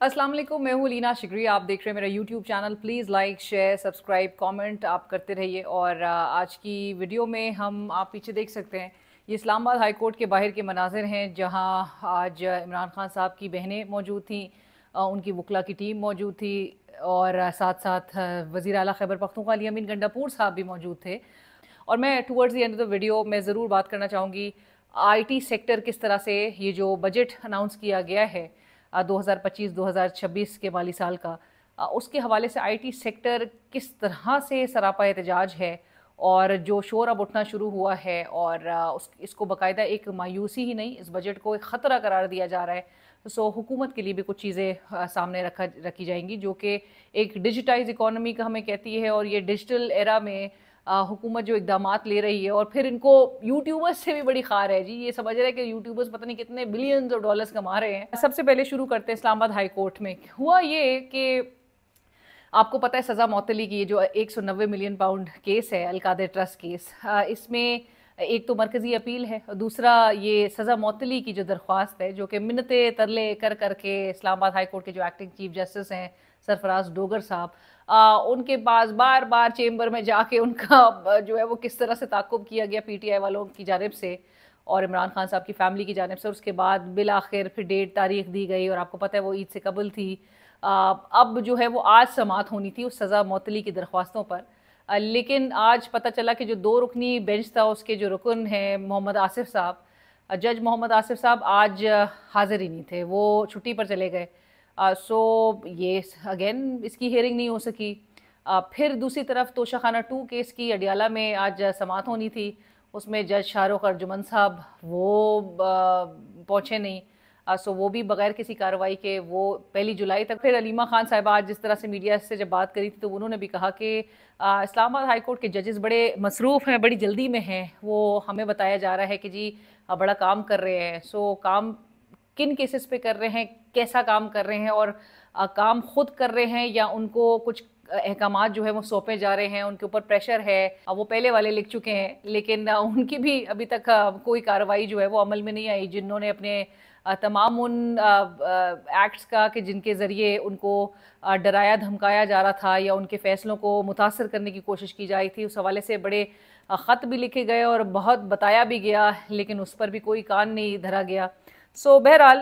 अस्सलाम वालेकुम, मैं हूँ लीना शिगरी। आप देख रहे हैं मेरा YouTube channel. Please like, share, subscribe, comment आप करते रहिए। और आज की वीडियो में आप पीछे देख सकते हैं, ये इस्लामाबाद हाई कोर्ट के बाहर के मनाजिर हैं, जहाँ आज इमरान खान साहब की बहनें मौजूद थीं, उनकी वकला की टीम मौजूद थी, और साथ साथ वज़ीर आला खैबर पख्तूनख्वा अली अमीन गंडापुर साहब भी मौजूद थे। और मैं towards the end of the video में ज़रूर बात करना चाहूँगी आईटी सेक्टर किस तरह से ये जो बजट अनाउंस किया गया है 2025-2026 के माली साल का, उसके हवाले से आईटी सेक्टर किस तरह से सरापा एहतजाज है, और जो शोर अब उठना शुरू हुआ है, और इसको बाकायदा एक मायूसी ही नहीं, इस बजट को एक ख़तरा करार दिया जा रहा है। सो हुकूमत के लिए भी कुछ चीज़ें सामने रखी जाएंगी, जो कि एक डिजिटाइज इकॉनमी का हमें कहती है, और ये डिजिटल एरा में हुकूमत जो इक़दामात ले रही है, और फिर इनको यूट्यूबर्स से भी बड़ी खार है जी। ये समझ रहे हैं कि यूट्यूबर्स पता नहीं कितने बिलियंस ऑफ डॉलर्स कमा रहे हैं। सबसे पहले शुरू करते हैं इस्लामाबाद हाई कोर्ट में। हुआ ये कि आपको पता है सज़ा मौतली की जो 190 मिलियन पाउंड केस है, अलकादर ट्रस्ट केस, इसमें एक तो मरकज़ी अपील है, और दूसरा ये सज़ा मौतली की जो दरख्वास्त है, जो कि मिन्नते तरले कर करके इस्लामाबाद हाई कोर्ट के जो एक्टिंग चीफ जस्टिस हैं सरफराज डोगर साहब, उनके पास बार बार चेंबर में जाके उनका जो है वो किस तरह से ताक़ुब किया गया पीटीआई वालों की जानिब से और इमरान खान साहब की फ़ैमिली की जानिब से। उसके बाद बिल आखिर फिर डेट तारीख दी गई, और आपको पता है वो ईद से कबल थी। अब जो है वो आज समाअत होनी थी उस सज़ा मौतली की दरख्वास्तों पर, लेकिन आज पता चला कि जो 2 रुकनी बेंच था, उसके जो रुकन हैं मोहम्मद आसिफ साहब, जज मोहम्मद आसिफ साहब आज हाजिर ही नहीं थे, वो छुट्टी पर चले गए। सो ये अगेन इसकी हियरिंग नहीं हो सकी। फिर दूसरी तरफ तोशाखाना 2 केस की अडियाला में आज समाअत होनी थी, उसमें जज शाहरुख अर्जुमन साहब वो पहुँचे नहीं। सो वो भी बगैर किसी कार्रवाई के वो 1 जुलाई तक। फिर अलीमा खान साहिबा आज जिस तरह से मीडिया से जब बात करी थी, तो उन्होंने भी कहा कि इस्लामाबाद हाई कोर्ट के जजेस बड़े मसरूफ़ हैं, बड़ी जल्दी में हैं। वो हमें बताया जा रहा है कि जी बड़ा काम कर रहे हैं। सो काम किन केसेस पे कर रहे हैं, कैसा काम कर रहे हैं, और काम खुद कर रहे हैं या उनको कुछ अहकामात जो है वो सौंपे जा रहे हैं, उनके ऊपर प्रेशर है। वो पहले वाले लिख चुके हैं, लेकिन उनकी भी अभी तक कोई कार्रवाई जो है वो अमल में नहीं आई, जिन्होंने अपने तमाम उन एक्ट्स का कि जिनके ज़रिए उनको डराया धमकाया जा रहा था या उनके फ़ैसलों को मुतासर करने की कोशिश की जा रही थी, उस हवाले से बड़े ख़त भी लिखे गए और बहुत बताया भी गया, लेकिन उस पर भी कोई कान नहीं धरा गया। सो बहरहाल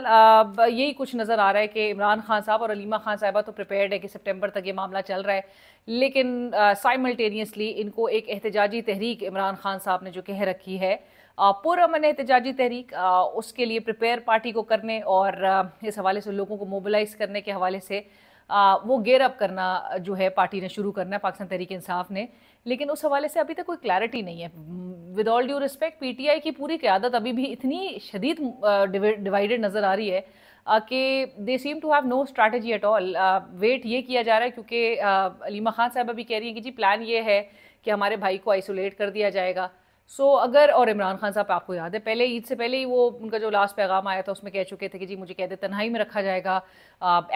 यही कुछ नज़र आ रहा है कि इमरान खान साहब और अलीमा खान साहिबा तो प्रिपेयर्ड है कि सितंबर तक ये मामला चल रहा है, लेकिन साइमल्टेनियसली इनको एक एहतजाजी तहरीक इमरान खान साहब ने जो कह रखी है, पुरअमन एहतजाजी तहरीक, उसके लिए प्रिपेयर पार्टी को करने और इस हवाले से लोगों को मोबिलाइज करने के हवाले से वो गेयर अप करना जो है पार्टी ने शुरू करना है, पाकिस्तान तहरीक इंसाफ ने। लेकिन उस हवाले से अभी तक कोई क्लैरिटी नहीं है। With all due respect, PTI की पूरी क़यादत अभी भी इतनी शदीद डिवाइडेड नज़र आ रही है कि they seem to have no strategy at all. Wait ये किया जा रहा है क्योंकि अलीमा खान साहब अभी कह रही है कि जी प्लान ये है कि हमारे भाई को आइसोलेट कर दिया जाएगा। सो अगर, और इमरान खान साहब आपको याद है पहले ईद से पहले ही वो उनका जो लास्ट पैगाम आया था उसमें कह चुके थे कि जी मुझे कैद तन्हाई में रखा जाएगा,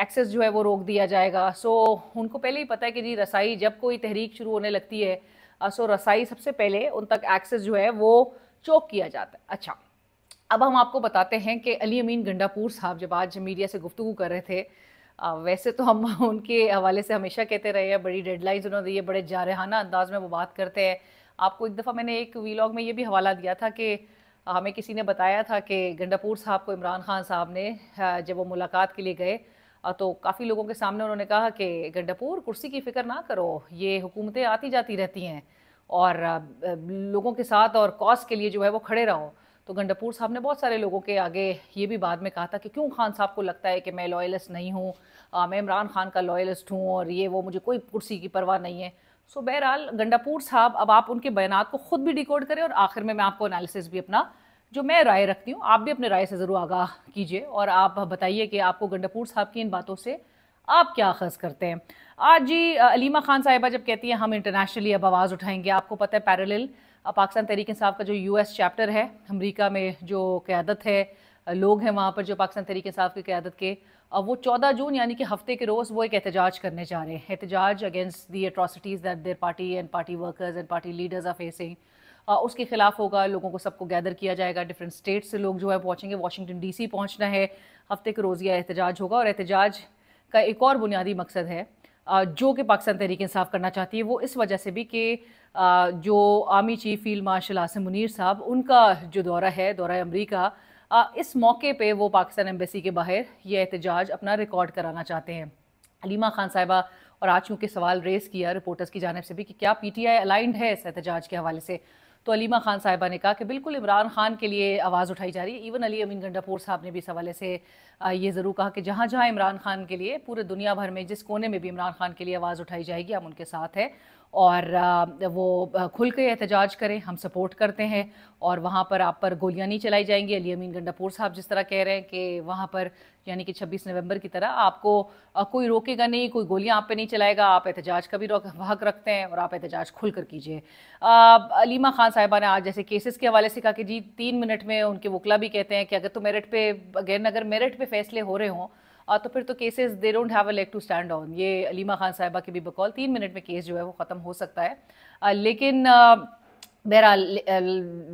एक्सेस जो है वो रोक दिया जाएगा। सो उनको पहले ही पता है कि जी रसाई जब कोई तहरीक शुरू होने लगती है, सो रसाई सबसे पहले उन तक एक्सेस जो है वो चोक किया जाता है। अच्छा, अब हम आपको बताते हैं कि अली अमीन गंडापुर साहब जब आज मीडिया से गुफ्तगू कर रहे थे, वैसे तो हम उनके हवाले से हमेशा कहते रहे हैं, बड़ी डेडलाइंस उन्होंने दी है, बड़े जारहाना अंदाज में वो बात करते हैं। आपको एक दफ़ा मैंने एक वीलॉग में ये भी हवाला दिया था कि हमें किसी ने बताया था कि गंडापुर साहब को इमरान खान साहब ने जब वो मुलाकात के लिए गए, तो काफ़ी लोगों के सामने उन्होंने कहा कि गंडापुर कुर्सी की फ़िक्र ना करो, ये हुकूमतें आती जाती रहती हैं, और लोगों के साथ और कॉज के लिए जो है वो खड़े रहो। तो गंडापुर साहब ने बहुत सारे लोगों के आगे ये भी बाद में कहा था कि क्यों खान साहब को लगता है कि मैं लॉयलिस्ट नहीं हूँ, मैं इमरान खान का लॉयलिस्ट हूँ, और ये वो मुझे कोई कुर्सी की परवाह नहीं है। सो बहरहाल गंडापुर साहब, अब आप उनके बयानात को खुद भी डिकोड करें, और आखिर में मैं आपको एनालिसिस भी अपना जो मैं राय रखती हूँ, आप भी अपने राय से ज़रूर आगाह कीजिए, और आप बताइए कि आपको गंडापुर साहब की इन बातों से आप क्या अखज़ करते हैं। आज जी अलीमा खान साहिबा जब कहती हैं हम इंटरनेशनली अब आवाज़ उठाएंगे, आपको पता है पैरेलल पाकिस्तान तहरीक इंसाफ का जो यूएस चैप्टर है, अमेरिका में जो क़यादत है, लोग हैं वहाँ पर जो पाकिस्तान तहरीक इंसाफ की क़यादत के, वो 14 जून यानी कि हफ्ते के रोज़ वो एक एहतजाज करने जा रहे हैं, एहतजाज against the atrocities that their party and party workers and party leaders are facing. उसके खिलाफ होगा, लोगों को सबको गैदर किया जाएगा, डिफरेंट स्टेट से लोग जो है पहुँचेंगे, वाशिंगटन डीसी पहुँचना है, हफ्ते के रोज़ यह एहतजाज होगा। और एहतजाज کا एक और बुनियादी मकसद है जो कि पाकिस्तान तहरीक इंसाफ करना चाहती है, वो इस वजह से भी कि जो army chief field marshal Asim Munir साहब, उनका जो दौरा है, दौरा अमरीका, इस मौके पे वो पाकिस्तान एम्बेसी के बाहर ये एहतजाज अपना रिकॉर्ड कराना चाहते हैं। अलीमा खान साहिबा और आज चूँकि सवाल रेज़ किया रिपोर्टर्स की जानिब से भी कि क्या PTI अलाइंड है इस एहतजाज के हवाले से, तो अलीमा खान साहिबा ने कहा कि बिल्कुल इमरान खान के लिए आवाज़ उठाई जा रही है। इवन अली अमीन गंडापुर साहब ने भी इस हवाले से ये ज़रूर कहा कि जहाँ जहाँ इमरान खान के लिए, पूरे दुनिया भर में जिस कोने में भी इमरान खान के लिए आवाज़ उठाई जाएगी, हम उनके साथ हैं और वो खुल के एहतजाज करें, हम सपोर्ट करते हैं और वहाँ पर आप पर गोलियाँ नहीं चलाई जाएंगी। अली अमीन गंडापुर साहब जिस तरह कह रहे हैं कि वहाँ पर यानी कि 26 नवंबर की तरह आपको कोई रोकेगा नहीं, कोई गोलियाँ आप पे नहीं चलाएगा, आप एहतजाज का भी हक रखते हैं और आप एहतजाज खुल कर कीजिए। अलीमा खान साहिबा ने आज जैसे केसेस के हवाले से कहा कि जी 3 मिनट में, उनके वकला भी कहते हैं कि अगर तो मेरिट पे, अगर मेरिट पे फैसले हो रहे हों तो फिर तो cases they don't have a leg to stand on. ये अलीमा खान साहिबा की भी बकौल 3 मिनट में केस जो है वो ख़त्म हो सकता है। लेकिन बहरहाल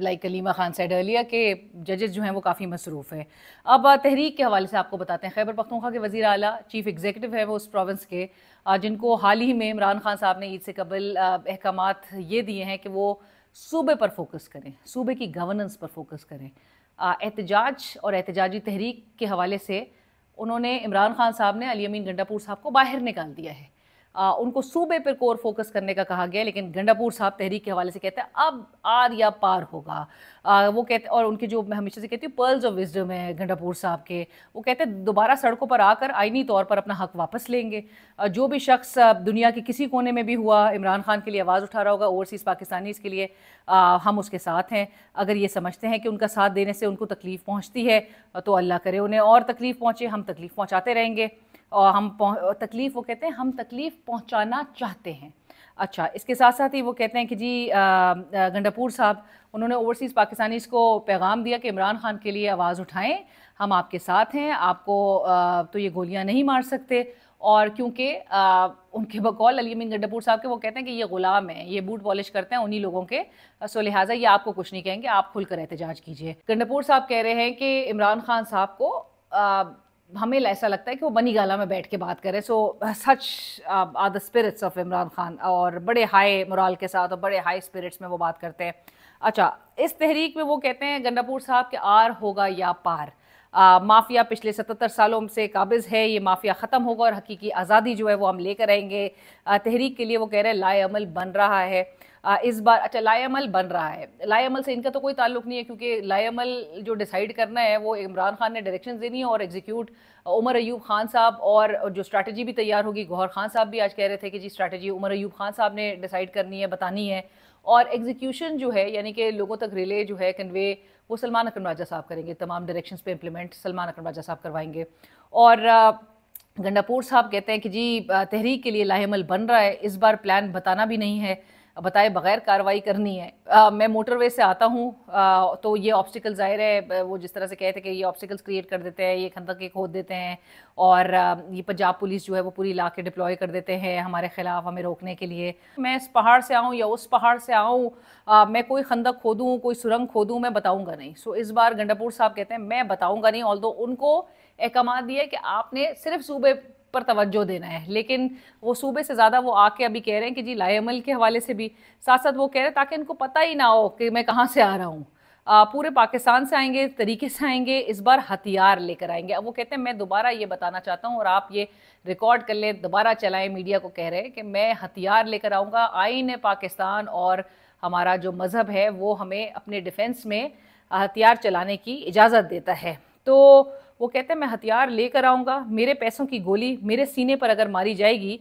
like Aleema Khan said earlier के जजेस जो हैं वो काफ़ी मसरूफ़ हैं। अब तहरीक के हवाले से आपको बताते हैं, खैबर पख्तूनख्वा के वज़ीर आला चीफ़ एग्जीक्यूटिव है वो उस प्रोविंस के, जिनको हाल ही में इमरान खान साहब ने ईद से कबल अहकामात ये दिए हैं कि वो सूबे पर फोकस करें, सूबे की गवर्नेंस पर फोकस करें। एहतजाज और एहतजाजी तहरीक के हवाले से उन्होंने, इमरान खान साहब ने अली अमीन गंडापुर साहब को बाहर निकाल दिया है। उनको सूबे पर कोर फोकस करने का कहा गया, लेकिन गंडापुर साहब तहरीक के हवाले से कहते हैं अब आर या पार होगा। वो कहते, और उनके जो, मैं हमेशा से कहती हूँ, पर्ल्स ऑफ विजडम है गंडापुर साहब के, वो कहते हैं दोबारा सड़कों पर आकर आईनी तौर पर अपना हक वापस लेंगे। जो भी शख्स दुनिया के किसी कोने में भी हुआ इमरान खान के लिए आवाज़ उठा रहा होगा, ओवरसीज़ पाकिस्तानीज़ के लिए, हम उसके साथ हैं। अगर ये समझते हैं कि उनका साथ देने से उनको तकलीफ़ पहुँचती है तो अल्लाह करे उन्हें और तकलीफ़ पहुँचे, हम तकलीफ़ पहुँचाते रहेंगे और हम तकलीफ़, वो कहते हैं हम तकलीफ़ पहुंचाना चाहते हैं। अच्छा, इसके साथ साथ ही वो कहते हैं कि जी गंडापुर साहब, उन्होंने ओवरसीज़ पाकिस्तानीज़ को पैगाम दिया कि इमरान खान के लिए आवाज़ उठाएं, हम आपके साथ हैं, आपको तो ये गोलियां नहीं मार सकते। और क्योंकि उनके बकौल अली अमीन गंडापुर साहब के, वो कहते हैं कि ये ग़ुलाम हैं, ये बूट पॉलिश करते हैं उन्हीं लोगों के, सो लिहाजा ये आपको कुछ नहीं कहेंगे, आप खुलकर एहतजाज कीजिए। गंडापुर साहब कह रहे हैं कि इमरान खान साहब को हमें ऐसा लगता है कि वो बनी गाला में बैठ के बात करें। So such are the spirits of Imran Khan, और बड़े हाई मोरल के साथ और बड़े हाई स्पिरिट्स में वो बात करते हैं। अच्छा, इस तहरीक में वो कहते हैं गंडापुर साहब के आर होगा या पार। माफिया पिछले 77 सालों से काबिज़ है, ये माफिया ख़त्म होगा और हकीकी आज़ादी जो है वो हम लेकर आएंगे। तहरीक के लिए वो कह रहे हैं लाएअमल बन रहा है इस बार। अच्छा, लाएअमल बन रहा है, लाएअमल से इनका तो कोई ताल्लुक नहीं है, क्योंकि लाएअमल जो डिसाइड करना है वो इमरान खान ने डायरेक्शन देनी है और एग्जीक्यूट उमर अयूब खान साहब, और जो स्ट्रैटेजी भी तैयार होगी, गौहर खान साहब भी आज कह रहे थे कि जी स्ट्रैटेजी उमर अयूब खान साहब ने डिसाइड करनी है, बतानी है, और एग्जीक्यूशन जो है यानी कि लोगों तक रिले जो है, कन्वे, वो सलमान अकरम राजा साहब करेंगे। तमाम डायरेक्शंस पे इम्प्लीमेंट सलमान अकरम राजा साहब करवाएंगे। और गंडापुर साहब कहते हैं कि जी तहरीक के लिए लाहेमल बन रहा है, इस बार प्लान बताना भी नहीं है, बताए बगैर कार्रवाई करनी है। मैं मोटरवे से आता हूँ तो ये ऑब्स्टिकल ज़ाहिर है, वो जिस तरह से कहते हैं कि ये ऑब्स्टिकल्स क्रिएट कर देते हैं, ये खंदक के खोद देते हैं, और ये पंजाब पुलिस जो है वो पूरी इलाके डिप्लॉय कर देते हैं हमारे ख़िलाफ़, हमें रोकने के लिए। मैं इस पहाड़ से आऊँ या उस पहाड़ से आऊँ, मैं कोई खंदक खोदूँ, कोई सुरंग खोदूँ, मैं बताऊँगा नहीं। सो इस बार गंडापुर साहब कहते हैं मैं बताऊँगा नहीं, ऑल्दो उनको अहकाम दिया कि आपने सिर्फ सूबे पर तवज्जो देना है, लेकिन वो सूबे से ज़्यादा वो आके अभी कह रहे हैं कि जी लाएअमल के हवाले से भी साथ साथ वो कह रहे हैं ताकि इनको पता ही ना हो कि मैं कहाँ से आ रहा हूँ। पूरे पाकिस्तान से आएंगे, तरीके से आएंगे, इस बार हथियार लेकर आएंगे। अब वो कहते हैं मैं दोबारा ये बताना चाहता हूँ और आप ये रिकॉर्ड कर लें, दोबारा चलाएं, मीडिया को कह रहे हैं कि मैं हथियार लेकर आऊँगा। आईन पाकिस्तान और हमारा जो मज़हब है वो हमें अपने डिफेंस में हथियार चलाने की इजाज़त देता है। तो वो कहते हैं मैं हथियार लेकर आऊँगा, मेरे पैसों की गोली मेरे सीने पर अगर मारी जाएगी,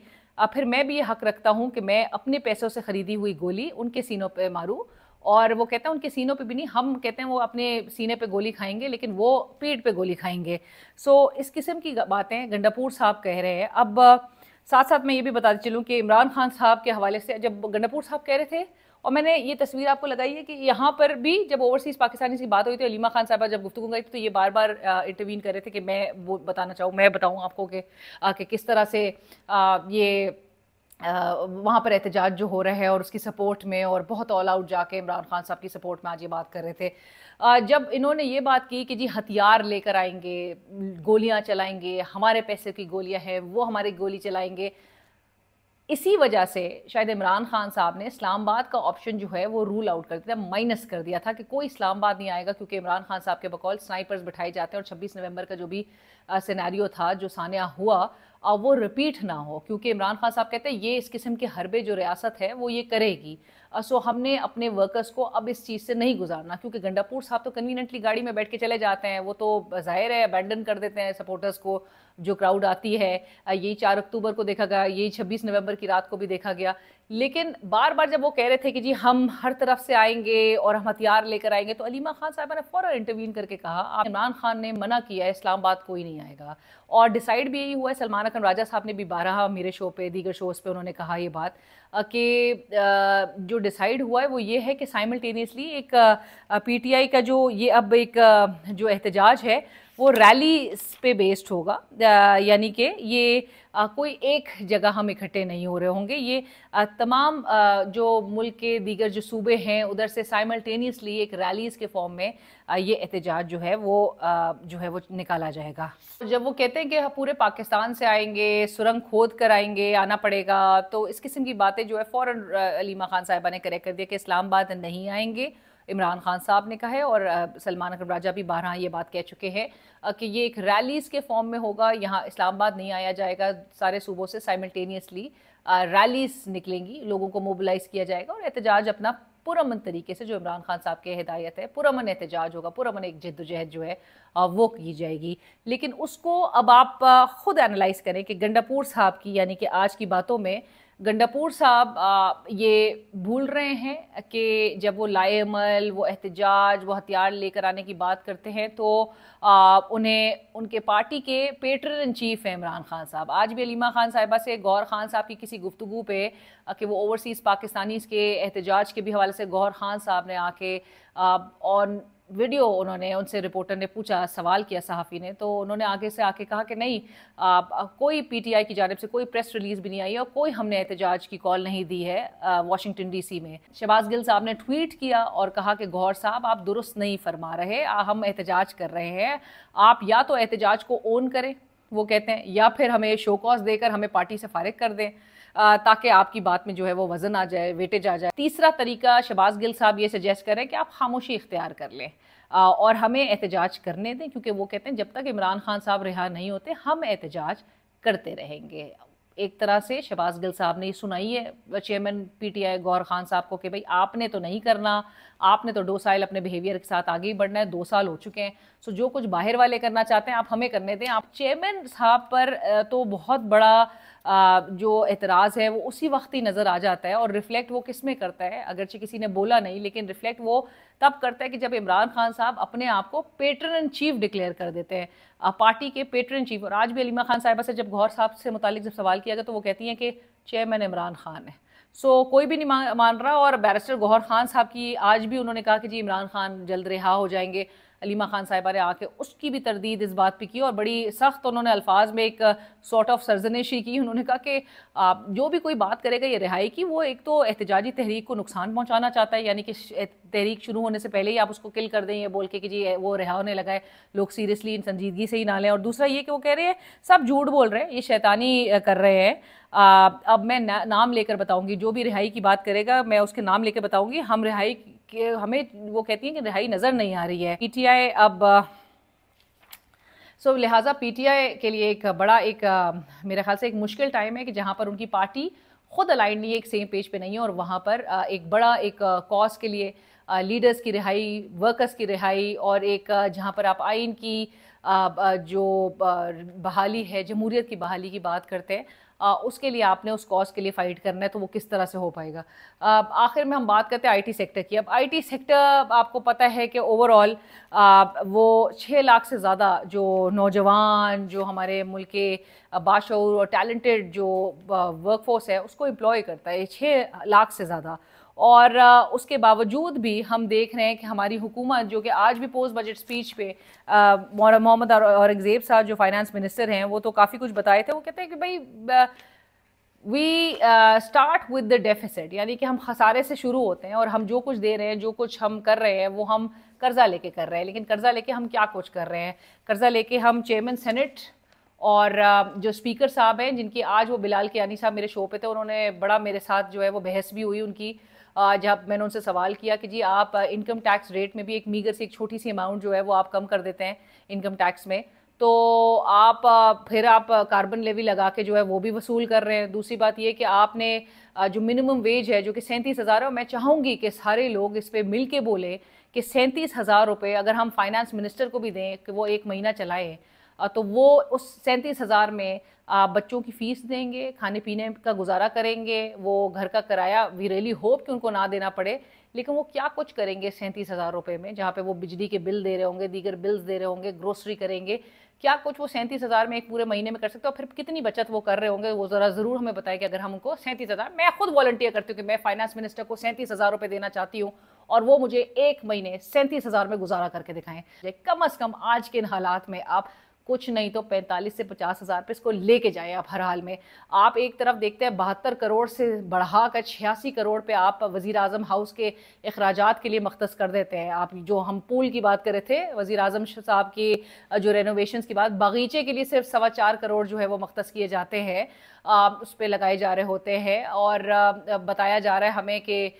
फिर मैं भी ये हक़ रखता हूँ कि मैं अपने पैसों से ख़रीदी हुई गोली उनके सीनों पे मारूँ। और वो कहते हैं उनके सीनों पे भी नहीं, हम कहते हैं वो अपने सीने पे गोली खाएंगे, लेकिन वो पीठ पे गोली खाएंगे। सो इस किस्म की बातें गंडापुर साहब कह रहे हैं। अब साथ साथ मैं ये भी बताती चलूँ कि इमरान खान साहब के हवाले से जब गंडापुर साहब कह रहे थे, और मैंने ये तस्वीर आपको लगाई है कि यहाँ पर भी जब ओवरसीज़ पाकिस्तानी की बात हुई थी, अलीमा खान साहबा जब गुफ्तगू गई थी तो ये बार बार इंटरवीन कर रहे थे कि मैं वो बताना चाहूँ, मैं बताऊँ आपको कि किस तरह से ये वहाँ पर एहतजाज जो हो रहा है और उसकी सपोर्ट में, और बहुत ऑल आउट जाके इमरान खान साहब की सपोर्ट में आज ये बात कर रहे थे। जब इन्होंने ये बात की कि जी हथियार लेकर आएंगे, गोलियां चलाएंगे, हमारे पैसे की गोलियां हैं, वो हमारी गोली चलाएंगे, इसी वजह से शायद इमरान खान साहब ने इस्लामाबाद का ऑप्शन जो है वो रूल आउट कर दिया, माइनस कर दिया था कि कोई इस्लामाबाद नहीं आएगा, क्योंकि इमरान खान साहब के बकौल स्नाइपर्स बिठाए जाते हैं और 26 नवंबर का जो भी सिनेरियो था, जो सानिया हुआ, वो रिपीट ना हो, क्योंकि इमरान खान साहब कहते हैं ये इस किस्म के हरबे जो रियासत है वो ये करेगी। सो हमने अपने वर्कर्स को अब इस चीज़ से नहीं गुजारना, क्योंकि गंडापुर साहब तो कन्वीनियंटली गाड़ी में बैठ के चले जाते हैं, वो तो ज़ाहिर है अबैंडन कर देते हैं सपोर्टर्स को, जो क्राउड आती है। यही 4 अक्टूबर को देखा गया, यही 26 नवंबर की रात को भी देखा गया। लेकिन बार बार जब वो कह रहे थे कि जी हम हर तरफ से आएंगे और हम हथियार लेकर आएंगे, तो अलीमा खान साहबा ने फौरन इंटरवीन करके कहा, आप इमरान खान ने मना किया है, इस्लामाबाद कोई नहीं आएगा। और डिसाइड भी यही हुआ है, सलमान अकरम राजा साहब ने भी 12 मेरे शो पे, दीगर शोज़ पे उन्होंने कहा ये बात कि जो डिसाइड हुआ है वो ये है कि साइमल्टेनियसली एक पीटीआई का जो ये अब एक जो एहतजाज है वो रैली पे बेस्ड होगा, यानी कि ये कोई एक जगह हम इकट्ठे नहीं हो रहे होंगे, ये तमाम जो मुल्क के दीगर जो सूबे हैं उधर से साइमल्टेनियसली एक रैलीज़ के फॉर्म में ये एहतजाज जो है वो निकाला जाएगा। जब वो कहते हैं कि पूरे पाकिस्तान से आएंगे, सुरंग खोद कर आएंगे, आना पड़ेगा, तो इस किस्म की बातें जो है फ़ौरन अलीमा खान साहिबा ने करेक्ट कर दिया कि इस्लामाबाद नहीं आएंगे, इमरान खान साहब ने कहा है। और सलमान अकरम राजा भी 12 ये बात कह चुके हैं कि ये एक रैलीज़ के फॉर्म में होगा, यहाँ इस्लामाबाद नहीं आया जाएगा, सारे सूबों से साइमल्टेनियसली रैलीज़ निकलेंगी, लोगों को मोबिलाइज़ किया जाएगा और एहतजाज अपना पुरअमन तरीके से, जो इमरान खान साहब की हिदायत है, पुरअमन एहतजाज होगा, पुरअमन एक जद्दोजहद जो है वो की जाएगी। लेकिन उसको अब आप ख़ुद एनालाइज़ करें कि गंडापुर साहब की, यानी कि आज की बातों में गंडापुर साहब ये भूल रहे हैं कि जब वो लाए अमल, वो एहतजाज, वो हथियार लेकर आने की बात करते हैं तो उन्हें उनके पार्टी के पेट्रन इन चीफ हैं इमरान खान साहब। आज भी अलीमा खान साहिबा से गौहर खान साहब की किसी गुफ्तगू पे कि वो ओवरसीज़ पाकिस्तानीज़ के एहतजाज के भी हवाले से गौहर खान साहब ने आके और वीडियो उन्होंने उनसे, रिपोर्टर ने पूछा, सवाल किया सहाफ़ी ने, तो उन्होंने आगे से आके कहा कि नहीं, कोई पीटीआई की जानिब से कोई प्रेस रिलीज़ भी नहीं आई और कोई हमने एहतजाज की कॉल नहीं दी है वाशिंगटन डीसी में। शहबाज गिल साहब ने ट्वीट किया और कहा कि गौहर साहब आप दुरुस्त नहीं फरमा रहे, हम एहतजाज कर रहे हैं, आप या तो एहतजाज को ओन करें, वो कहते हैं, या फिर हमें शो कॉज देकर हमें पार्टी से फारिग कर दें ताकि आपकी बात में जो है वो वज़न आ जाए, वेटेज आ जाए। तीसरा तरीका शहबाज गिल साहब ये सजेस्ट कर रहे हैं कि आप खामोशी इख्तियार कर लें और हमें एहतजाज करने दें, क्योंकि वो कहते हैं जब तक इमरान खान साहब रिहा नहीं होते हम एहतजाज करते रहेंगे। एक तरह से शहबाज गिल साहब ने सुनाई है चेयरमैन पीटीआई गौहर खान साहब को कि भाई आपने तो नहीं करना, आपने तो डोसाइल अपने बिहेवियर के साथ आगे ही बढ़ना है, 2 साल हो चुके हैं, सो जो कुछ बाहर वाले करना चाहते हैं आप हमें करने दें। आप चेयरमैन साहब पर तो बहुत बड़ा जो एतराज़ है वो उसी वक्त ही नज़र आ जाता है, और रिफ्लेक्ट वो किस में करता है, अगरचे किसी ने बोला नहीं, लेकिन रिफ्लेक्ट वो तब करता है कि जब इमरान खान साहब अपने आप को पेट्रन इन चीफ डिक्लेयर कर देते हैं, पार्टी के पेट्रन चीफ। और आज भी अलीमा खान साहिबा से जब गौहर साहब से मुतालिक जब सवाल किया गया तो वो कहती हैं कि चेयरमैन इमरान खान है, सो कोई भी नहीं मान रहा। और बैरिस्टर गौहर खान साहब की आज भी उन्होंने कहा कि जी इमरान खान जल्द रिहा हो जाएंगे, अलीमा खान साहिबा ने आके उसकी भी तरदीद इस बात पे की और बड़ी सख्त उन्होंने अल्फाज में एक सॉर्ट ऑफ सरजनेशी की। उन्होंने कहा कि जो भी कोई बात करेगा ये रिहाई की, वो एक तो एहतजाजी तहरीक को नुकसान पहुंचाना चाहता है, यानी कि तहरीक शुरू होने से पहले ही आप उसको किल कर दें ये बोल के कि जी वो रिहा होने लगा है, लोग सीरियसली इन संजीदगी से ही ना लें। और दूसरा ये कि वो कह रहे हैं सब झूठ बोल रहे हैं, ये शैतानी कर रहे हैं। अब मैं नाम लेकर बताऊंगी, जो भी रिहाई की बात करेगा मैं उसके नाम लेकर बताऊंगी। हम रिहाई के, हमें वो कहती हैं कि रिहाई नज़र नहीं आ रही है। पीटीआई अब सो लिहाजा पीटीआई के लिए एक बड़ा मेरे ख्याल से एक मुश्किल टाइम है कि जहाँ पर उनकी पार्टी खुद अलाइन नहीं है, एक सेम पेज पे नहीं है, और वहाँ पर एक बड़ा कॉज के लिए लीडर्स की रिहाई, वर्कर्स की रिहाई, और एक जहाँ पर आप आइन की जो बहाली है, जमहूरियत की बहाली की बात करते हैं, उसके लिए आपने उस कॉज के लिए फ़ाइट करना है, तो वो किस तरह से हो पाएगा। आखिर में हम बात करते हैं आईटी सेक्टर की। अब आईटी सेक्टर आपको पता है कि ओवरऑल वो 6 लाख से ज़्यादा जो नौजवान, जो हमारे मुल्क के बाशऊर और टैलेंटेड जो वर्कफोर्स है उसको एम्प्लॉय करता है, 6 लाख से ज़्यादा। और उसके बावजूद भी हम देख रहे हैं कि हमारी हुकूमत, जो कि आज भी पोस्ट बजट स्पीच पे मोहम्मद औरंगज़ेब साहब जो फाइनेंस मिनिस्टर हैं वो तो काफ़ी कुछ बताए थे। वो कहते हैं कि भाई we start with the deficit, यानी कि हम खसारे से शुरू होते हैं और हम जो कुछ दे रहे हैं, जो कुछ हम कर रहे हैं, वो हम कर्जा लेके कर रहे हैं। लेकिन कर्जा लेके हम क्या कुछ कर रहे हैं? कर्जा लेके हम चेयरमैन सेनेट और जो स्पीकर साहब हैं, जिनकी आज वो बिलाल कियानी साहब मेरे शो पे थे, उन्होंने बड़ा मेरे साथ जो है वो बहस भी हुई उनकी, जब मैंने उनसे सवाल किया कि जी आप इनकम टैक्स रेट में भी एक मीगर सी एक छोटी सी अमाउंट जो है वो आप कम कर देते हैं इनकम टैक्स में, तो आप फिर आप कार्बन लेवी लगा के जो है वो भी वसूल कर रहे हैं। दूसरी बात ये कि आपने जो मिनिमम वेज है जो कि 37,000 है, मैं चाहूँगी कि सारे लोग इस पर मिल के बोले कि 37,000 रुपये अगर हम फाइनेंस मिनिस्टर को भी दें कि वो एक महीना चलाए, तो वो उस 37,000 में बच्चों की फ़ीस देंगे, खाने पीने का गुजारा करेंगे, वो घर का किराया वी रियली होप कि उनको ना देना पड़े, लेकिन वो क्या कुछ करेंगे 37,000 रुपये में, जहाँ पे वो बिजली के बिल दे रहे होंगे, दीगर बिल्स दे रहे होंगे, ग्रोसरी करेंगे, क्या कुछ वो 37,000 में एक पूरे महीने में कर सकते हो? फिर कितनी बचत वो कर रहे होंगे, वो ज़रा ज़रूर हमें बताएं कि अगर हम उनको 37,000, मैं खुद वॉलंटियर करती हूँ कि मैं फाइनेंस मिनिस्टर को 37,000 रुपये देना चाहती हूँ और वो मुझे एक महीने 37,000 में गुजारा करके दिखाएं। कम अज़ कम आज के इन हालात में आप कुछ नहीं तो 45 से 50,000 पे इसको लेके जाएं। आप हर हाल में आप एक तरफ देखते हैं 72 करोड़ से बढ़ा कर 86 करोड़ पे आप वज़ीर आज़म हाउस के अखराजात के लिए मख्तस कर देते हैं। आप जो हम पूल की बात कर रहे थे, वज़ीर आज़म साहब की जो रेनोवेशंस की बात, बागीचे के लिए सिर्फ 4.25 करोड़ जो है वो मख्तस किए जाते हैं, उस पर लगाए जा रहे होते हैं। और बताया जा रहा है हमें कि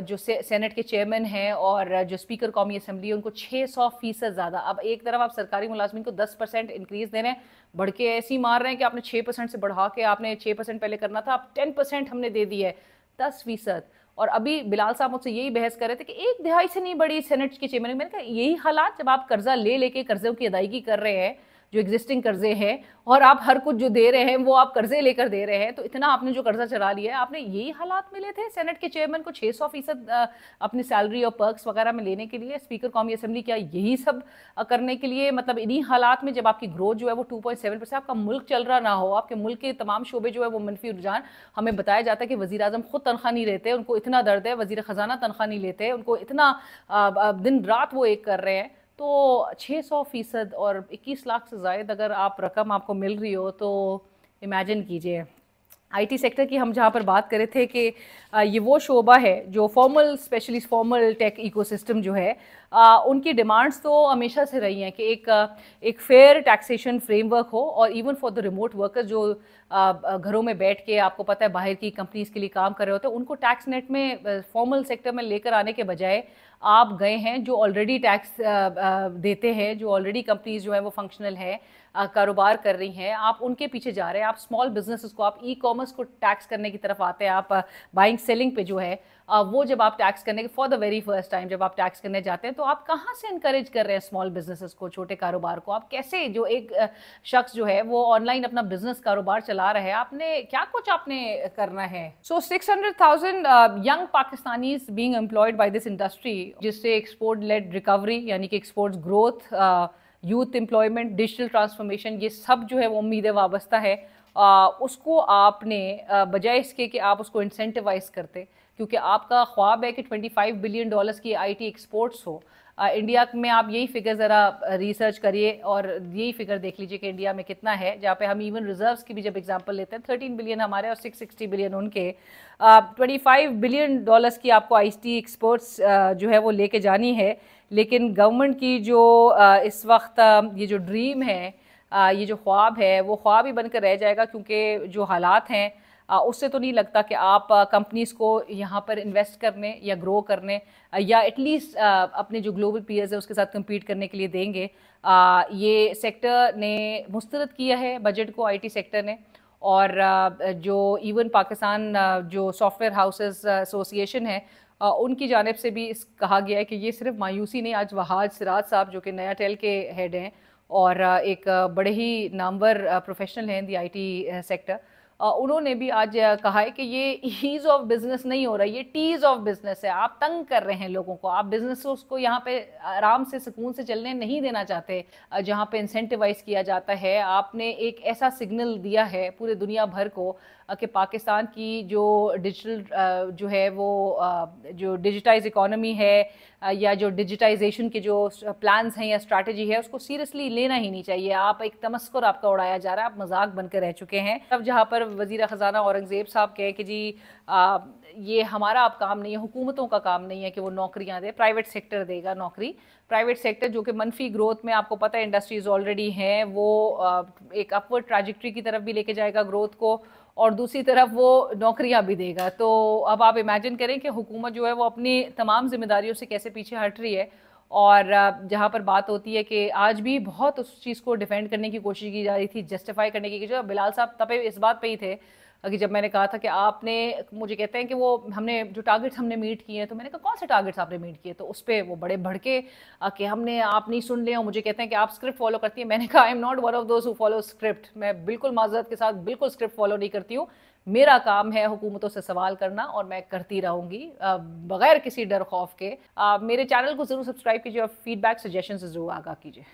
जो सेनेट के चेयरमैन हैं और जो स्पीकर कौमी असम्बली है, उनको 600% ज़्यादा। अब एक तरफ आप सरकारी मुलाजमीन को 10% इंक्रीज़ दे रहे हैं, बढ़ के ऐसी मार रहे हैं कि आपने 6% से बढ़ा के, आपने 6% पहले करना था, आप 10% हमने दे दी है, 10%। और अभी बिलाल साहब मुझसे यही बहस कर रहे थे कि 1/2 से नहीं बढ़ी सेनेट के चेयरमैन। मैंने कहा यही हालात जब आप कर्जा ले लेके कर्जों की अदायगी कर रहे हैं, जो एग्जिस्टिंग कर्जे हैं, और आप हर कुछ जो दे रहे हैं वो आप कर्जे लेकर दे रहे हैं, तो इतना आपने जो कर्जा चढ़ा लिया है, आपने यही हालात मिले थे सेनेट के चेयरमैन को 600% अपनी सैलरी और पर्क्स वगैरह में लेने के लिए, स्पीकर कौमी असम्बली क्या यही सब करने के लिए? मतलब इन्हीं हालात में जब आपकी ग्रोथ जो है वो 2.7%, आपका मुल्क चल रहा ना हो, आपके मुल्क के तमाम शोबे जो है वो मनफी रुझान, हमें बताया जाता है कि वज़ीर आज़म खुद तनख्वाह नहीं लेते, उनको इतना दर्द है, वज़ीर ख़जाना तनख्वाह नहीं लेते, उनको इतना दिन रात वो एक कर रहे हैं। तो 600% और 21 लाख से ज़ायद अगर आप रकम आपको मिल रही हो तो इमेजिन कीजिए। आईटी सेक्टर की हम जहाँ पर बात कर रहे थे कि ये वो शोबा है जो formal, specially formal tech ecosystem जो है, उनकी डिमांड्स तो हमेशा से रही हैं कि एक फेयर टैक्सेशन फ्रेमवर्क हो, और even for the remote workers जो घरों में बैठ के, आपको पता है बाहर की कंपनीज के लिए काम कर रहे होते हैं, उनको टैक्स नेट में फॉर्मल सेक्टर में लेकर आने के बजाय आप गए हैं जो ऑलरेडी टैक्स देते हैं, जो ऑलरेडी कंपनीज जो है वो फंक्शनल है, कारोबार कर रही हैं, आप उनके पीछे जा रहे हैं। आप स्मॉल बिजनेसेस को, आप ई कॉमर्स को टैक्स करने की तरफ आते हैं। आप बाइंग सेलिंग पे जो है वो जब आप टैक्स करने के for the very first time जब आप टैक्स करने जाते हैं, तो आप कहाँ से इनकरेज कर रहे हैं स्मॉल बिजनेसेस को, छोटे कारोबार को? आप कैसे, जो एक शख्स जो है वो ऑनलाइन अपना बिजनेस कारोबार चला रहा है, आपने क्या कुछ आपने करना है? सो 600,000 young Pakistanis being employed by this industry, जिससे एक्सपोर्ट लेड रिकवरी यानी कि exports growth, youth employment, digital transformation, ये सब जो है वो उम्मीदें वाबस्ता है। उसको आपने बजाय इसके कि आप उसको इंसेंटिवाइज करते, क्योंकि आपका ख्वाब है कि $25 बिलियन की आईटी एक्सपोर्ट्स हो। इंडिया में आप यही फिगर ज़रा रिसर्च करिए और यही फिगर देख लीजिए कि इंडिया में कितना है, जहाँ पे हम इवन रिजर्व्स की भी जब एग्जांपल लेते हैं, 13 बिलियन हमारे और 660 बिलियन उनके। $25 बिलियन की आपको आईटी एक्सपोर्ट्स जो है वो लेके जानी है। लेकिन गवर्नमेंट की जो इस वक्त ये जो ड्रीम है, ये जो ख्वाब है, वो ख्वाब ही बनकर रह जाएगा, क्योंकि जो हालात हैं उससे तो नहीं लगता कि आप कंपनीज़ को यहाँ पर इन्वेस्ट करने या ग्रो करने या एटलीस्ट अपने जो ग्लोबल पीयर्स है उसके साथ कम्पीट करने के लिए देंगे। ये सेक्टर ने मुस्तरद किया है बजट को, आईटी सेक्टर ने, और जो इवन पाकिस्तान जो सॉफ्टवेयर हाउसेस एसोसिएशन है, उनकी जानिब से भी कहा गया है कि ये सिर्फ मायूसी नहीं। आज वहाज सिराज साहब जो कि नया टेल के हेड हैं और एक बड़े ही नामवर प्रोफेशनल हैं दी आईटी सेक्टर, उन्होंने भी आज कहा है कि ये ईज़ ऑफ बिजनेस नहीं हो रहा, ये टीज़ ऑफ बिजनेस है। आप तंग कर रहे हैं लोगों को, आप बिजनेस को यहाँ पे आराम से सुकून से चलने नहीं देना चाहते, जहाँ पे इंसेंटिवाइज किया जाता है। आपने एक ऐसा सिग्नल दिया है पूरे दुनिया भर को कि पाकिस्तान की जो डिजिटल जो है वो जो डिजिटाइज इकोनॉमी है या जो डिजिटाइजेशन के जो प्लान्स हैं या स्ट्रैटेजी है, उसको सीरियसली लेना ही नहीं चाहिए। आप एक तमस्कुर आपका उड़ाया जा रहा है, आप मजाक बनकर रह चुके हैं। अब जहाँ पर वज़ीर ख़ज़ाना औरंगज़ेब साहब कहे कि जी ये हमारा अब काम नहीं है, हुकूमतों का काम नहीं है कि वो नौकरियां दे, प्राइवेट सेक्टर देगा नौकरी। प्राइवेट सेक्टर जो कि मनफी ग्रोथ में, आपको पता है इंडस्ट्रीज ऑलरेडी हैं, वो एक अपवर्ड ट्रैजेक्टरी की तरफ भी लेके जाएगा ग्रोथ को, और दूसरी तरफ वो नौकरियां भी देगा। तो अब आप इमेजिन करें कि हुकूमत जो है वो अपनी तमाम जिम्मेदारियों से कैसे पीछे हट रही है। और जहाँ पर बात होती है कि आज भी बहुत उस चीज़ को डिफेंड करने की कोशिश की जा रही थी, जस्टिफाई करने की। जो बिलाल साहब तब इस बात पे ही थे कि जब मैंने कहा था कि आपने, मुझे कहते हैं कि वो हमने जो टारगेट्स हमने मीट किए हैं, तो मैंने कहा कौन से टारगेट्स आपने मीट किए, तो उस पर वो बड़े भड़के कि हमने, आप नहीं सुन लिया। मुझे कहते हैं कि आप स्क्रिप्ट फॉलो करती हैं। मैंने कहा I am not one of those who follow script. मैं बिल्कुल माजरत के साथ बिल्कुल स्क्रिप्ट फॉलो नहीं करती हूँ। मेरा काम है हुकूमतों से सवाल करना, और मैं करती रहूंगी बगैर किसी डर खौफ के। मेरे चैनल को ज़रूर सब्सक्राइब कीजिए और फीडबैक सजेशन से ज़रूर आगाह कीजिए।